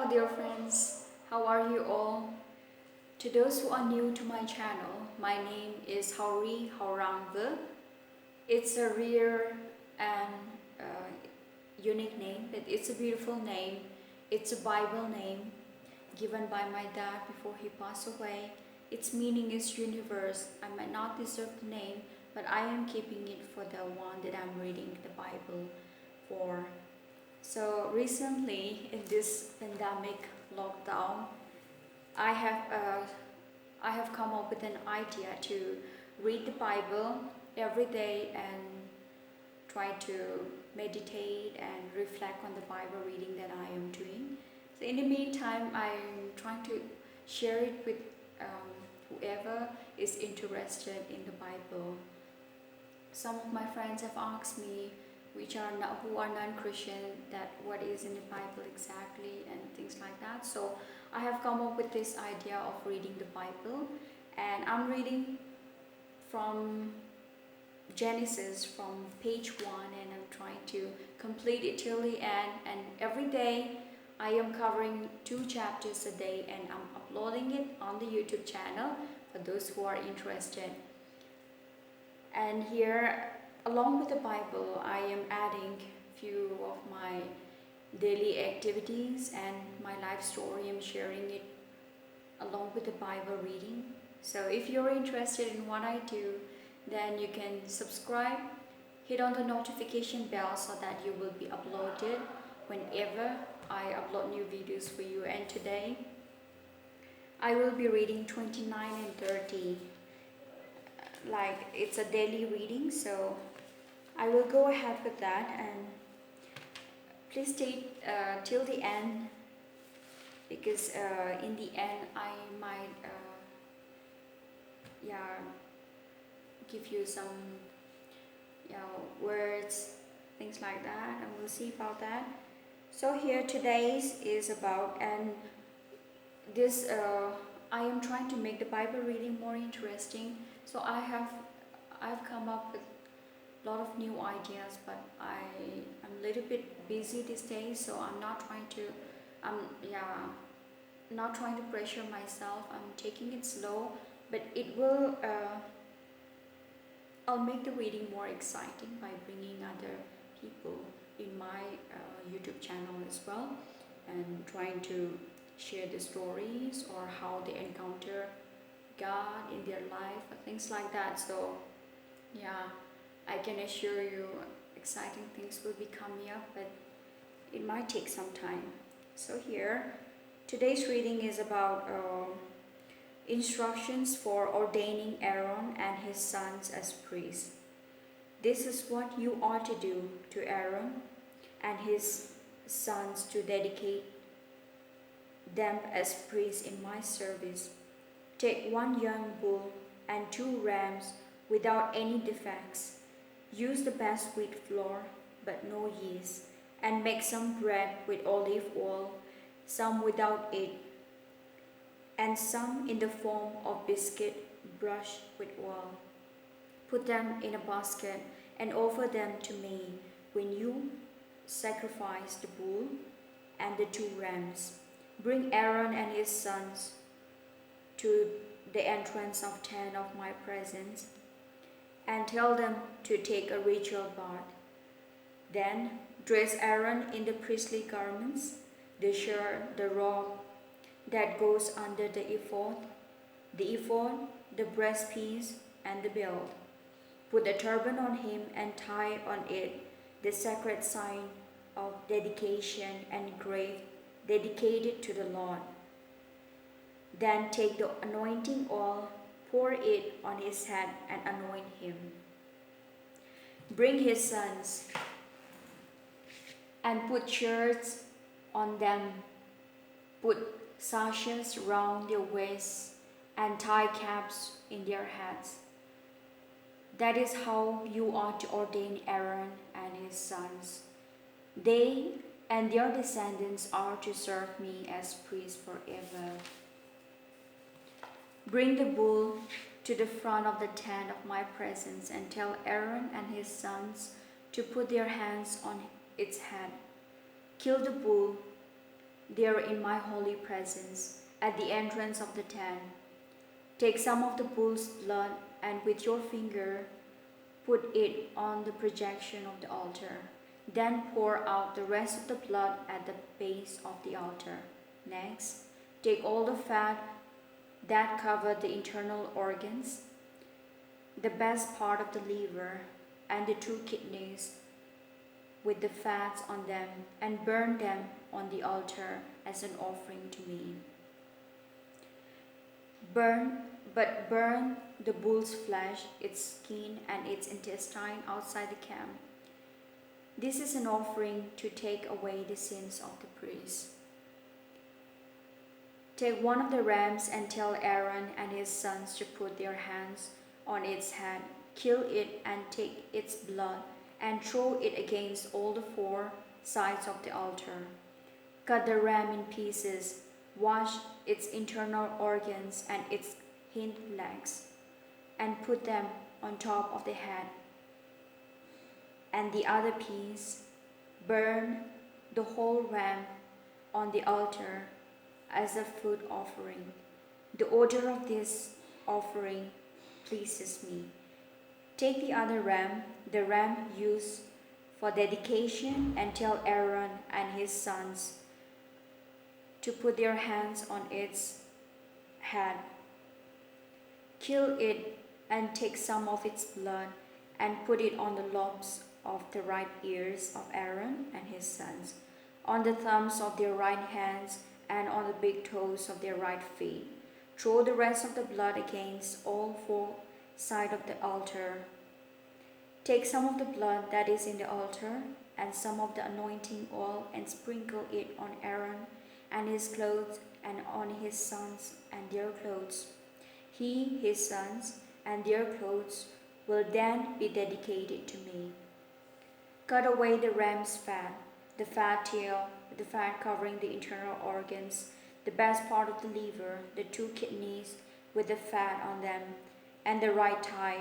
Hello dear friends, how are you all? To those who are new to my channel, my name is Hauri Haurangve. It's a rare and unique name, but it's a beautiful name. It's a Bible name given by my dad before he passed away. Its meaning is universe. I might not deserve the name, but I am keeping it for the one that I'm reading the Bible for. So recently in this pandemic lockdown, I have uh, I have come up with an idea to read the Bible every day and try to meditate and reflect on the Bible reading that I am doing. So in the meantime, I'm trying to share it with whoever is interested in the Bible. Some of my friends have asked me who are non-Christian that what is in the Bible exactly and things like that. So I have come up with this idea of reading the Bible, and I'm reading from Genesis from page 1, and I'm trying to complete it till the end, and every day I am covering 2 chapters a day, and I'm uploading it on the YouTube channel for those who are interested. And here, along with the Bible, I am adding few of my daily activities and my life story. I'm sharing it along with the Bible reading. So if you're interested in what I do, then you can subscribe, hit on the notification bell so that you will be uploaded whenever I upload new videos for you. And today I will be reading 29 and 30. Like it's a daily reading, so I will go ahead with that, and please stay till the end, because in the end I might give you some words, things like that, and we'll see about that. So here today's is about, and this I am trying to make the Bible reading more interesting. So I've come up with a lot of new ideas, but I'm a little bit busy these days, so I'm not trying to not trying to pressure myself. I'm taking it slow, but it will I'll make the reading more exciting by bringing other people in my YouTube channel as well, and trying to share the stories or how they encounter God in their life or things like that. So yeah, I can assure you exciting things will be coming up, but it might take some time. So here, today's reading is about instructions for ordaining Aaron and his sons as priests. This is what you ought to do to Aaron and his sons to dedicate them as priests in my service. Take 1 young bull and 2 rams without any defects. Use the best wheat flour, but no yeast, and make some bread with olive oil, some without it, and some in the form of biscuit brushed with oil. Put them in a basket and offer them to me when you sacrifice the bull and the 2 rams. Bring Aaron and his sons to the entrance of tent of my presence, and tell them to take a ritual bath. Then dress Aaron in the priestly garments, the shirt, the robe that goes under the ephod, the breastpiece, and the belt. Put a turban on him and tie on it the sacred sign of dedication engraved, dedicated to the Lord. Then take the anointing oil, pour it on his head, and anoint him. Bring his sons and put shirts on them. Put sashes round their waists and tie caps in their heads. That is how you ought to ordain Aaron and his sons. They and their descendants are to serve me as priests forever. Bring the bull to the front of the tent of my presence, and tell Aaron and his sons to put their hands on its head. Kill the bull there in my holy presence, at the entrance of the tent. Take some of the bull's blood and with your finger put it on the projection of the altar. Then pour out the rest of the blood at the base of the altar. Next, take all the fat that covered the internal organs, the best part of the liver, and the 2 kidneys with the fats on them, and burn them on the altar as an offering to me. Burn the bull's flesh, its skin, and its intestine outside the camp. This is an offering to take away the sins of the priest. Take one of the rams and tell Aaron and his sons to put their hands on its head, kill it and take its blood, and throw it against all the 4 sides of the altar. Cut the ram in pieces, wash its internal organs and its hind legs, and put them on top of the head. And the other piece, burn the whole ram on the altar as a food offering. The odor of this offering pleases me. Take the other ram, the ram used for dedication, and tell Aaron and his sons to put their hands on its head. Kill it and take some of its blood and put it on the lobes of the right ears of Aaron and his sons, on the thumbs of their right hands, and on the big toes of their right feet. Throw the rest of the blood against all 4 sides of the altar. Take some of the blood that is in the altar and some of the anointing oil and sprinkle it on Aaron and his clothes and on his sons and their clothes. He, his sons, and their clothes will then be dedicated to me. Cut away the ram's fat, the fat tail, the fat covering the internal organs, the best part of the liver, the 2 kidneys with the fat on them, and the right thigh,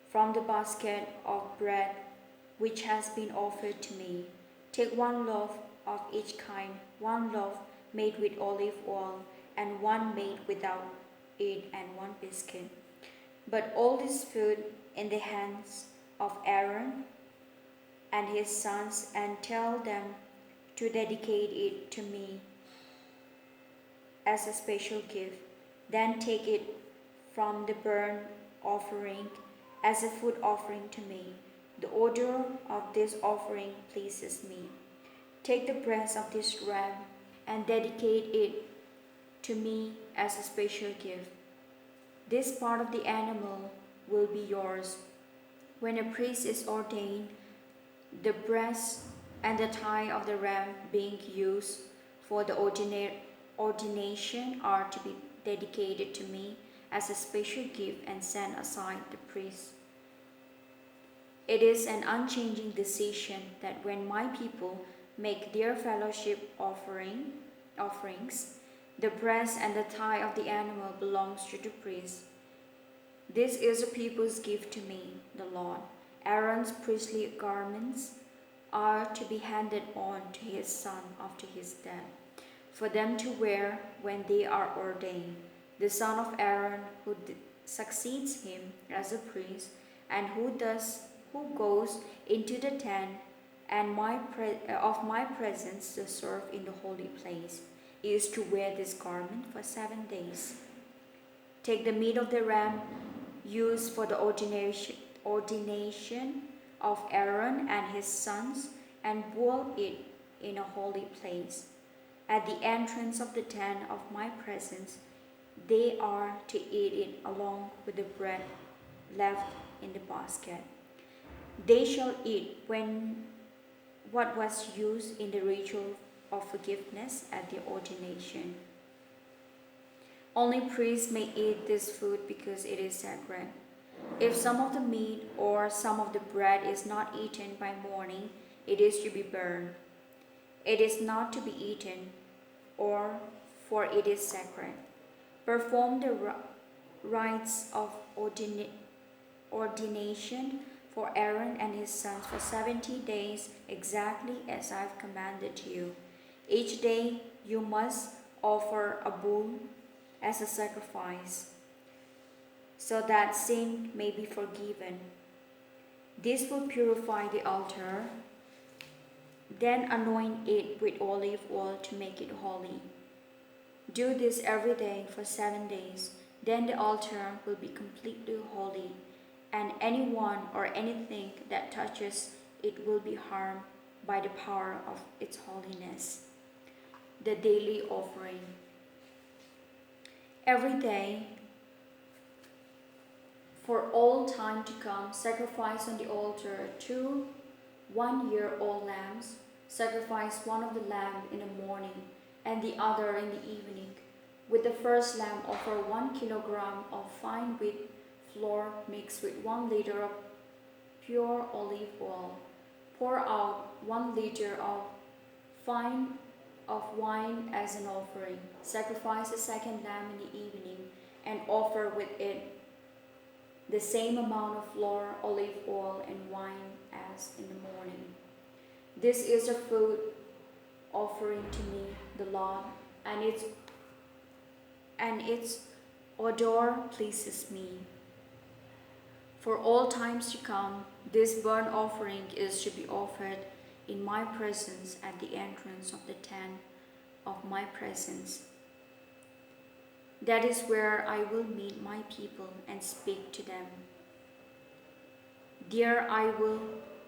from the basket of bread which has been offered to me. Take 1 loaf of each kind, 1 loaf made with olive oil, and 1 made without it, and 1 biscuit. But all this food in the hands of Aaron and his sons, and tell them to dedicate it to me as a special gift. Then take it from the burnt offering as a food offering to me. The odor of this offering pleases me. Take the breast of this ram and dedicate it to me as a special gift. This part of the animal will be yours. When a priest is ordained, the breast and the thigh of the ram being used for the ordination are to be dedicated to me as a special gift and sent aside the priest. It is an unchanging decision that when my people make their fellowship offerings, the breast and the thigh of the animal belongs to the priest. This is the people's gift to me, the Lord. Aaron's priestly garments are to be handed on to his son after his death, for them to wear when they are ordained. The son of Aaron who succeeds him as a priest, and who goes into the tent and of my presence to serve in the holy place, is to wear this garment for 7 days. Take the meat of the ram used for the ordination of Aaron and his sons, and boil it in a holy place. At the entrance of the tent of my presence, they are to eat it along with the bread left in the basket. They shall eat what was used in the ritual of forgiveness at the ordination. Only priests may eat this food because it is sacred. If some of the meat or some of the bread is not eaten by morning, it is to be burned. It is not to be eaten, for it is sacred. Perform the rites of ordination for Aaron and his sons for 70 days, exactly as I have commanded you. Each day you must offer a bull as a sacrifice, so that sin may be forgiven. This will purify the altar. Then anoint it with olive oil to make it holy. Do this every day for 7 days. Then the altar will be completely holy, and anyone or anything that touches it will be harmed by the power of its holiness. The daily offering. Every day, for all time to come, sacrifice on the altar 2 one-year-old lambs. Sacrifice one of the lamb in the morning and the other in the evening. With the first lamb, offer 1 kilogram of fine wheat flour mixed with 1 liter of pure olive oil. Pour out 1 liter of wine as an offering. Sacrifice the second lamb in the evening and offer with it the same amount of flour, olive oil, and wine as in the morning. This is a food offering to me, the Lord, and its odor pleases me. For all times to come, this burnt offering is to be offered in my presence at the entrance of the tent of my presence. That is where I will meet my people and speak to them. There I will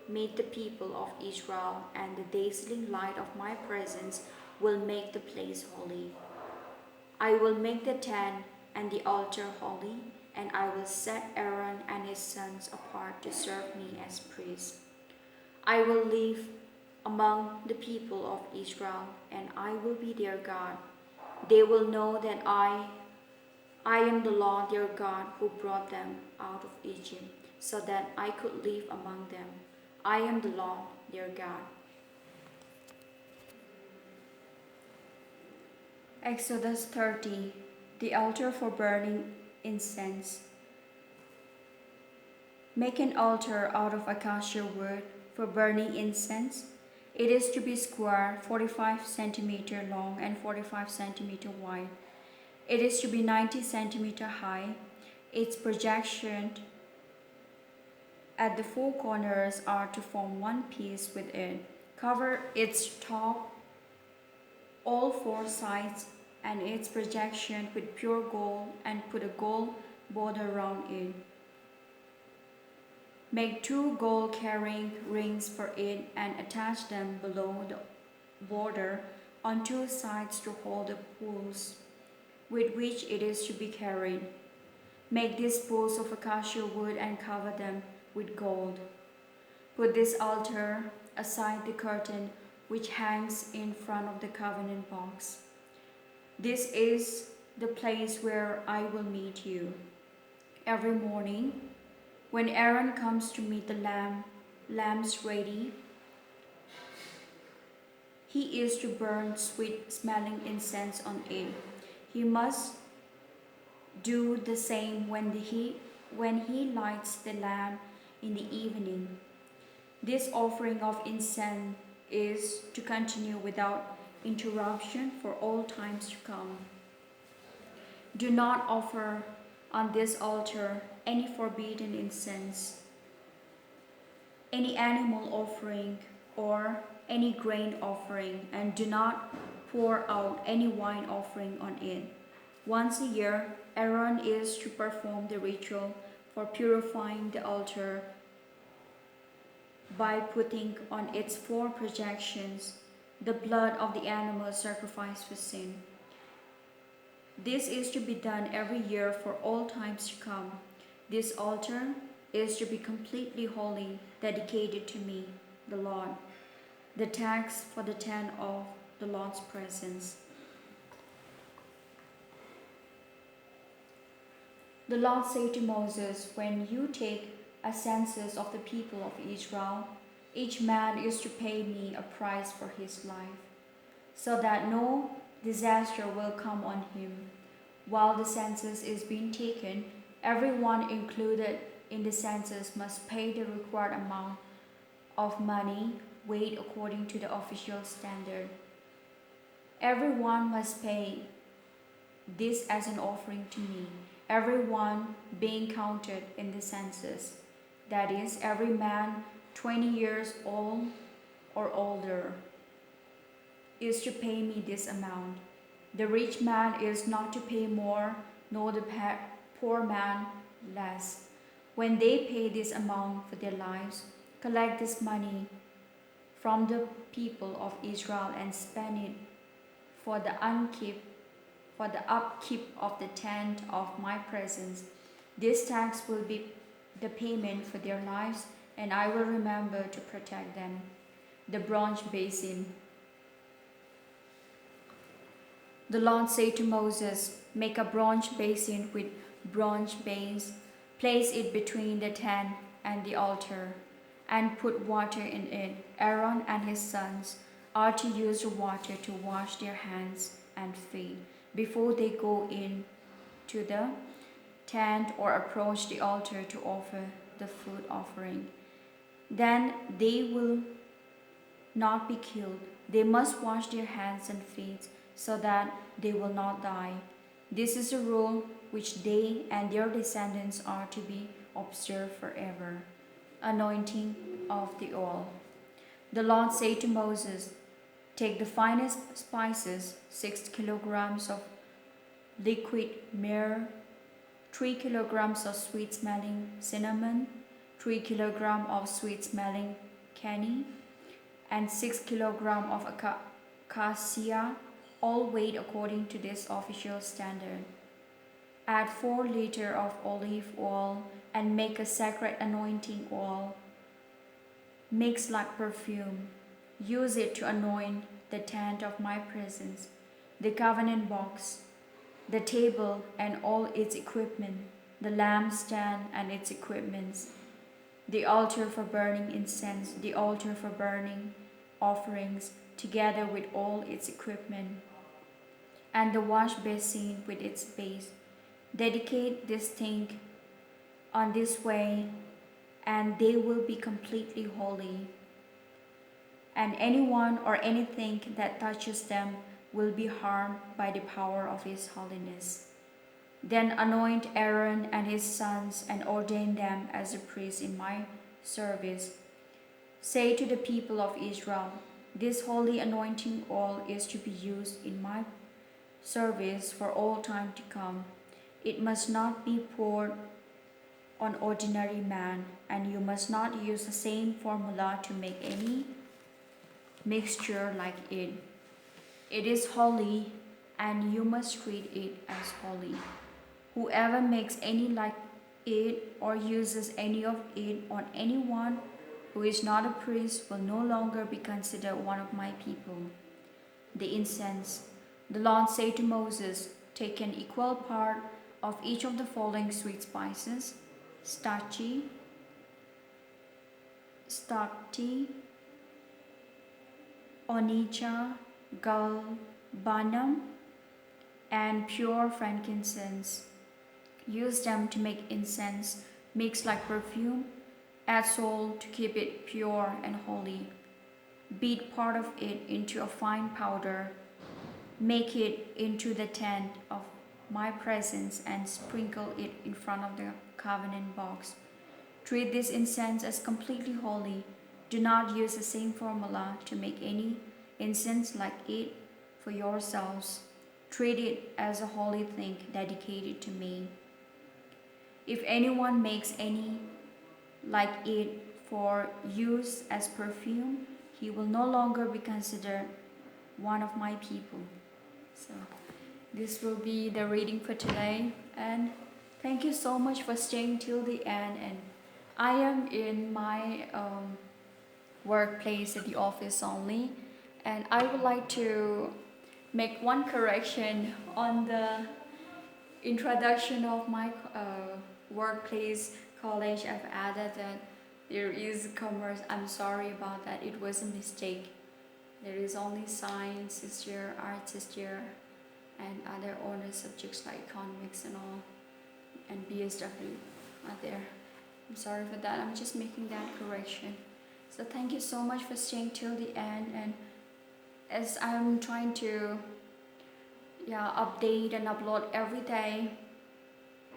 meet the people of Israel, and the dazzling light of my presence will make the place holy. I will make the tent and the altar holy, and I will set Aaron and his sons apart to serve me as priests. I will live among the people of Israel, and I will be their God. They will know that I am the Lord their God who brought them out of Egypt, so that I could live among them. I am the Lord their God. Exodus 30. The altar for burning incense. Make an altar out of acacia wood for burning incense. It is to be square, 45 centimeter long and 45 centimeter wide. It is to be 90 centimeter high. Its projection at the 4 corners are to form one piece with it. Cover its top, all 4 sides, and its projection with pure gold, and put a gold border around it. Make 2 gold carrying rings for it and attach them below the border on 2 sides to hold the poles with which it is to be carried. Make these poles of acacia wood and cover them with gold. Put this altar aside the curtain which hangs in front of the covenant box. This is the place where I will meet you. Every morning, when Aaron comes to meet the lambs ready, he is to burn sweet-smelling incense on it. He must do the same when he lights the lamp in the evening. This offering of incense is to continue without interruption for all times to come. Do not offer on this altar any forbidden incense, any animal offering, or any grain offering, and do not pour out any wine offering on it. Once a year, Aaron is to perform the ritual for purifying the altar by putting on its 4 projections the blood of the animal sacrificed for sin. This is to be done every year for all times to come. This altar is to be completely holy, dedicated to me, the Lord. The tax for the tent of the Lord's presence. The Lord said to Moses, when you take a census of the people of Israel, each man is to pay me a price for his life, so that no disaster will come on him. While the census is being taken, everyone included in the census must pay the required amount of money, weighed according to the official standard. Everyone must pay this as an offering to me, everyone being counted in the census. That is, every man 20 years old or older is to pay me this amount. The rich man is not to pay more, nor the poor man less. When they pay this amount for their lives, collect this money from the people of Israel and spend it for the upkeep of the tent of my presence. This tax will be the payment for their lives, and I will remember to protect them. The bronze basin. The Lord said to Moses, make a bronze basin with bronze base, place it between the tent and the altar, and put water in it. Aaron and his sons are to use the water to wash their hands and feet before they go in to the tent or approach the altar to offer the food offering. Then they will not be killed. They must wash their hands and feet so that they will not die. This is a rule which they and their descendants are to be observed forever. Anointing of the oil. The Lord said to Moses, take the finest spices, 6 kilograms of liquid myrrh, 3 kilograms of sweet-smelling cinnamon, 3 kilograms of sweet-smelling canny, and 6 kilograms of cassia, all weighed according to this official standard. Add 4 liters of olive oil and make a sacred anointing oil, mixed like perfume. Use it to anoint the tent of my presence, the covenant box, the table and all its equipment, the lampstand and its equipments, the altar for burning incense, the altar for burning offerings, together with all its equipment, and the wash basin with its base. Dedicate this thing on this way, and they will be completely holy. And anyone or anything that touches them will be harmed by the power of his holiness. Then anoint Aaron and his sons and ordain them as a priest in my service. Say to the people of Israel, this holy anointing oil is to be used in my service for all time to come. It must not be poured on ordinary man, and you must not use the same formula to make any mixture like it. It is holy, and you must treat it as holy. Whoever makes any like it or uses any of it on anyone who is not a priest will no longer be considered one of my people. The incense. The Lord said to Moses, take an equal part of each of the following sweet spices: stachy, onycha, galbanum, and pure frankincense. Use them to make incense, mixed like perfume. Add salt to keep it pure and holy. Beat part of it into a fine powder. Make it into the tent of my presence and sprinkle it in front of the covenant box. Treat this incense as completely holy. Do not use the same formula to make any incense like it for yourselves. Treat it as a holy thing dedicated to me. If anyone makes any like it for use as perfume, he will no longer be considered one of my people. So this will be the reading for today, and thank you so much for staying till the end. And I am in my workplace at the office only, and I would like to make one correction on the introduction of my workplace college. I've added that there is commerce. I'm sorry about that, it was a mistake. There is only science this year, arts this year, and other honor subjects like economics and all, and BSW are there. I'm sorry for that, I'm just making that correction. So thank you so much for staying till the end, and as I'm trying to update and upload every day.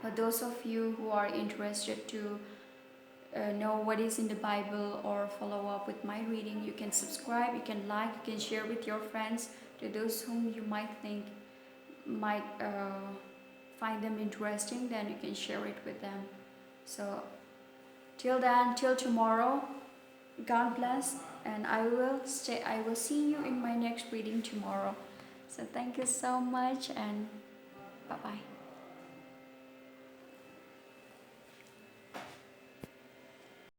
For those of you who are interested to know what is in the Bible or follow up with my reading, you can subscribe, you can like, you can share with your friends, to those whom you might think might find them interesting, then you can share it with them. So till then, till tomorrow, God bless, and I will see you in my next reading tomorrow. So thank you so much, and bye bye.